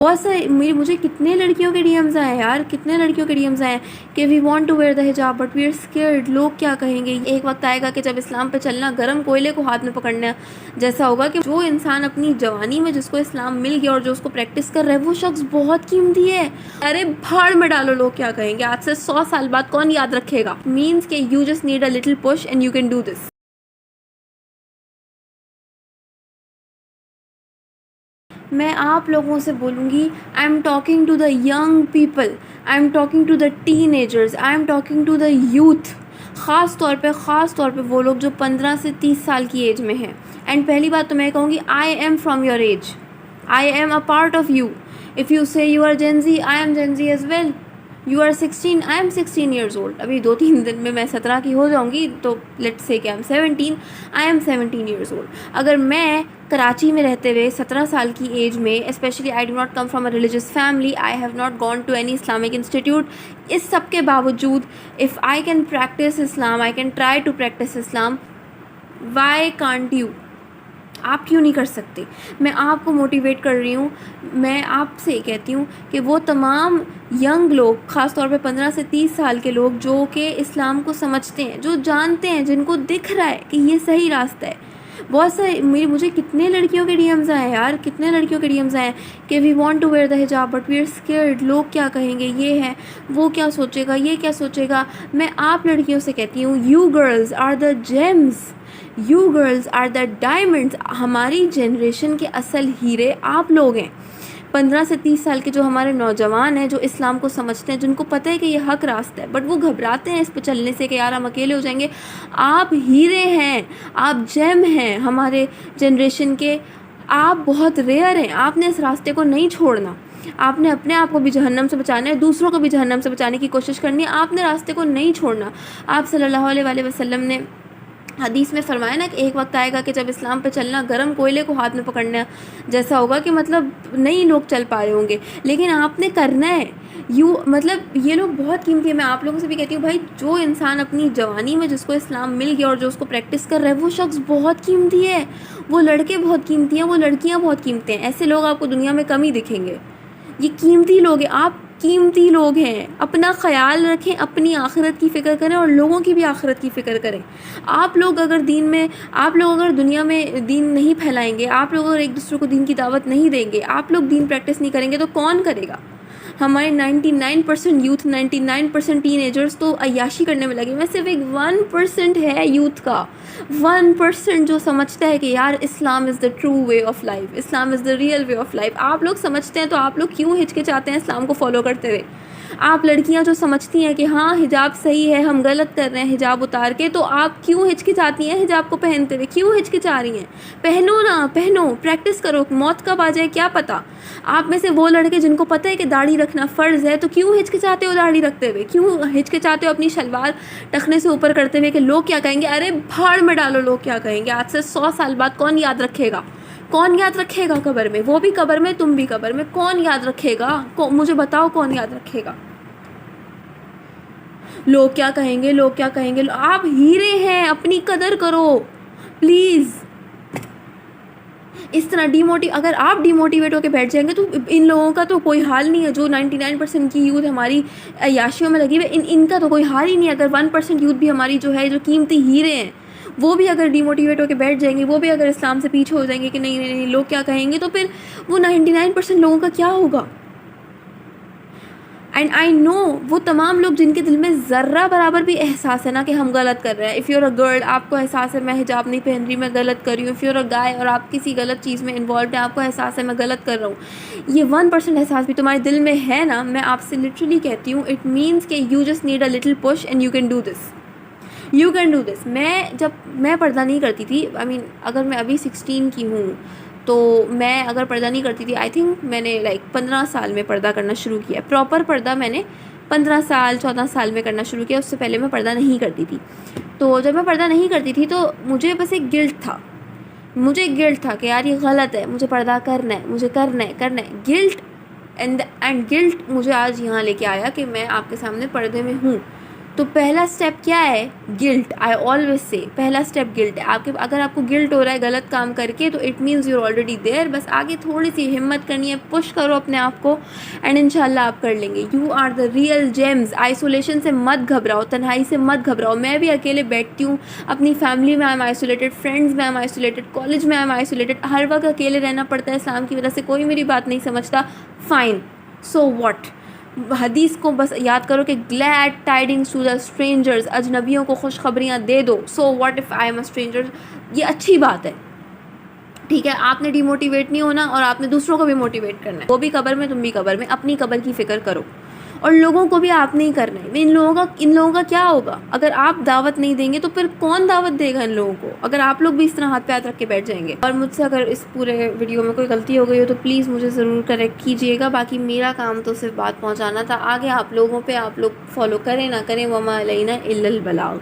بہت سارے مجھے کتنے لڑکیوں کے ڈی ایمز آئے یار، کتنے لڑکیوں کے ڈی ایمز آئے کہ we want to wear the حجاب بٹ وی آر اسکیئرڈ، لوگ کیا کہیں گے۔ ایک وقت آئے گا کہ جب اسلام پہ چلنا گرم کوئلے کو ہاتھ میں پکڑنا جیسا ہوگا، کہ جو انسان اپنی جوانی میں جس کو اسلام مل گیا اور جو اس کو پریکٹس کر رہا ہے وہ شخص بہت قیمتی ہے۔ ارے بھاڑ میں ڈالو، لوگ کیا کہیں گے، آج سے 100 سال بعد کون یاد رکھے گا۔ مینس کہ you just need a little push and you can do this. میں آپ لوگوں سے بولوں گی، I am talking to the young people, I am talking to the teenagers, I am talking to the youth, خاص طور پہ وہ لوگ جو 15 سے 30 سال کی ایج میں ہیں۔ اینڈ پہلی بات تو میں کہوں گی، I am from your age, I am a part of you. If you say you are Gen Z, I am Gen Z as well. You are 16، I am 16 years old. ابھی 2-3 دن میں 17 کی ہو جاؤں گی، تو لیٹس سے کہ I am 17، I am 17 years old. اگر میں کراچی میں رہتے ہوئے 17 سال کی ایج میں، specially I do not come from a religious family, I have not gone to any Islamic institute, اس سب کے باوجود if I can practice Islam, I can try to practice Islam, why can't you? آپ کیوں نہیں کر سکتے؟ میں آپ کو موٹیویٹ کر رہی ہوں، میں آپ سے کہتی ہوں کہ وہ تمام ینگ لوگ، خاص طور پہ 15 سے 30 سال کے لوگ جو کہ اسلام کو سمجھتے ہیں، جو جانتے ہیں، جن کو دکھ رہا ہے کہ یہ صحیح راستہ ہے۔ بہت سارے مجھے کتنے لڑکیوں کے ڈی ایمز آئے یار، کتنے لڑکیوں کے ڈی ایمز آئے کہ we want to wear the حجاب بٹ وی آر اسکیئرڈ، لوگ کیا کہیں گے، یہ ہے، وہ کیا سوچے گا، یہ کیا سوچے گا۔ میں آپ لڑکیوں سے کہتی ہوں، you girls are the gems, you girls are the diamonds. ہماری جنریشن کے اصل ہیرے آپ لوگ ہیں۔ 15 سے 30 سال کے جو ہمارے نوجوان ہیں، جو اسلام کو سمجھتے ہیں، جن کو پتہ ہے کہ یہ حق راستہ ہے، بٹ وہ گھبراتے ہیں اس پہ چلنے سے کہ یار ہم اکیلے ہو جائیں گے۔ آپ ہیرے ہیں، آپ جیم ہیں ہمارے جنریشن کے، آپ بہت ریئر ہیں۔ آپ نے اس راستے کو نہیں چھوڑنا، آپ نے اپنے آپ کو بھی جہنم سے بچانا ہے، دوسروں کو بھی جہنم سے بچانے کی کوشش کرنی ہے۔ آپ نے راستے کو نہیں چھوڑنا۔ آپ صلی اللہ علیہ وآلہ وسلم نے حدیث میں فرمایا نا کہ ایک وقت آئے گا کہ جب اسلام پہ چلنا گرم کوئلے کو ہاتھ میں پکڑنا جیسا ہوگا، کہ مطلب نہیں لوگ چل پا رہے ہوں گے، لیکن آپ نے کرنا ہے۔ مطلب یہ لوگ بہت قیمتی ہے۔ میں آپ لوگوں سے بھی کہتی ہوں بھائی، جو انسان اپنی جوانی میں جس کو اسلام مل گیا اور جو اس کو پریکٹس کر رہا ہے وہ شخص بہت قیمتی ہے۔ وہ لڑکے بہت قیمتی ہیں، وہ لڑکیاں بہت قیمتی ہیں۔ ایسے لوگ آپ کو دنیا میں کم ہی دکھیں گے۔ یہ قیمتی لوگ ہیں، آپ قیمتی لوگ ہیں۔ اپنا خیال رکھیں، اپنی آخرت کی فکر کریں اور لوگوں کی بھی آخرت کی فکر کریں۔ آپ لوگ اگر دنیا میں دین نہیں پھیلائیں گے، آپ لوگ اگر ایک دوسرے کو دین کی دعوت نہیں دیں گے، آپ لوگ دین پریکٹس نہیں کریں گے، تو کون کرے گا؟ ہمارے 99% یوتھ، 99% ٹین ایجرز تو عیاشی کرنے میں لگے ہوئے ہیں۔ صرف ایک 1% ہے یوتھ کا، 1% جو سمجھتا ہے کہ یار Islam is the true way of life, Islam is the real way of life. آپ لوگ سمجھتے ہیں تو آپ لوگ کیوں ہچکچاتے ہیں اسلام کو فالو کرتے ہوئے؟ آپ لڑکیاں جو سمجھتی ہیں کہ ہاں حجاب صحیح ہے، ہم غلط کر رہے ہیں حجاب اتار کے، تو آپ کیوں ہچکچاتی ہیں حجاب کو پہنتے ہوئے؟ کیوں ہچکچا رہی ہیں؟ پہنو نا، پہنو، پریکٹس کرو، موت کب آ جائے کیا پتہ۔ آپ میں سے وہ لڑکے جن کو پتہ ہے کہ داڑھی رکھنا فرض ہے، تو کیوں ہچکچاتے ہو داڑھی رکھتے ہوئے؟ کیوں ہچکچاتے ہو اپنی شلوار ٹخنے سے اوپر کرتے ہوئے کہ لوگ کیا کہیں گے؟ ارے بھاڑ میں ڈالو، لوگ کیا کہیں گے۔ آج سے 100 سال بعد کون یاد رکھے گا؟ کون یاد رکھے گا قبر میں؟ وہ بھی قبر میں، تم بھی قبر میں، کون یاد رکھے گا؟ مجھے بتاؤ کون یاد رکھے گا؟ لوگ کیا کہیں گے، لوگ کیا کہیں گے۔ آپ ہیرے ہیں، اپنی قدر کرو پلیز۔ اس طرح اگر آپ ڈی موٹیویٹ ہو کے بیٹھ جائیں گے تو ان لوگوں کا تو کوئی حال نہیں ہے۔ جو 99% کی یوتھ ہماری عیاشیوں میں لگی ہوئی، ان کا تو کوئی حال ہی نہیں ہے۔ اگر 1% یوتھ بھی ہماری جو ہے، جو قیمتی ہیرے ہیں، وہ بھی اگر ڈی موٹیویٹ ہو کے بیٹھ جائیں گے، وہ بھی اگر اسلام سے پیچھے ہو جائیں گے کہ نہیں نہیں نہیں لوگ کیا کہیں گے، تو پھر وہ 99% لوگوں کا کیا ہوگا؟ اینڈ آئی نو وہ تمام لوگ جن کے دل میں ذرہ برابر بھی احساس ہے نا کہ ہم غلط کر رہے ہیں۔ If you are a girl, آپ کو احساس ہے میں حجاب نہیں پہن رہی، میں غلط کر رہی ہوں۔ اف یو ار اے گائے اور آپ کسی غلط چیز میں انوالوڈ ہیں، آپ کو احساس ہے میں غلط کر رہا ہوں، یہ 1% احساس بھی تمہارے دل میں ہے نا، میں آپ سے لٹرلی کہتی ہوں، اٹ مینس کہ you just need a little push and you can do this, you can do دس۔ جب میں پردہ نہیں کرتی تھی، اگر میں ابھی 16 کی ہوں، تو میں اگر پردہ نہیں کرتی تھی، آئی تھنک میں نے 15 سال میں پردہ کرنا شروع کیا۔ پراپر پردہ میں نے 15 سال 14 سال میں کرنا شروع کیا، اس سے پہلے میں پردہ نہیں کرتی تھی۔ تو جب میں پردہ نہیں کرتی تھی تو مجھے بس ایک گلٹ تھا کہ یار یہ غلط ہے، مجھے پردہ کرنا ہے، مجھے کرنا ہے گلٹ، اینڈ گلٹ مجھے آج یہاں لے کے آیا کہ میں آپ کے سامنے پردے میں ہوں۔ تو پہلا اسٹیپ کیا ہے؟ گلٹ. آئی آلویز سے پہلا اسٹیپ گلٹ ہے. اگر آپ کو گلٹ ہو رہا ہے غلط کام کر کے تو it means you are already there. بس آگے تھوڑی سی ہمت کرنی ہے, پش کرو اپنے آپ کو اینڈ ان شاء اللہ آپ کر لیں گے. You are the real gems. Isolation سے مت گھبراؤ, تنہائی سے مت گھبراؤ. میں بھی اکیلے بیٹھتی ہوں, اپنی فیملی میں آئی ایم آئسولیٹڈ, فرینڈز میں آئی ایم آئسولیٹڈ, کالج میں آئی ایم آئسولیٹڈ, ہر وقت اکیلے رہنا پڑتا ہے اسلام کی وجہ سے, کوئی میری بات نہیں سمجھتا, فائن, سو واٹ. حدیث کو بس یاد کرو کہ glad tidings to the strangers, اجنبیوں کو خوشخبریاں دے دو. So what if I am a stranger, یہ اچھی بات ہے, ٹھیک ہے. آپ نے ڈی موٹیویٹ نہیں ہونا اور آپ نے دوسروں کو بھی موٹیویٹ کرنا ہے. وہ بھی قبر میں, تم بھی قبر میں. اپنی قبر کی فکر کرو اور لوگوں کو بھی آپ نہیں کرنا ہے. ان لوگوں کا کیا ہوگا اگر آپ دعوت نہیں دیں گے تو پھر کون دعوت دے گا ان لوگوں کو, اگر آپ لوگ بھی اس طرح ہاتھ پہ ہاتھ رکھ کے بیٹھ جائیں گے. اور مجھ سے اگر اس پورے ویڈیو میں کوئی غلطی ہو گئی ہو تو پلیز مجھے ضرور کریکٹ کیجیے گا. باقی میرا کام تو صرف بات پہنچانا تھا, آگے آپ لوگوں پہ آپ لوگ فالو کریں نہ کریں, وما علینا الا البلاغ.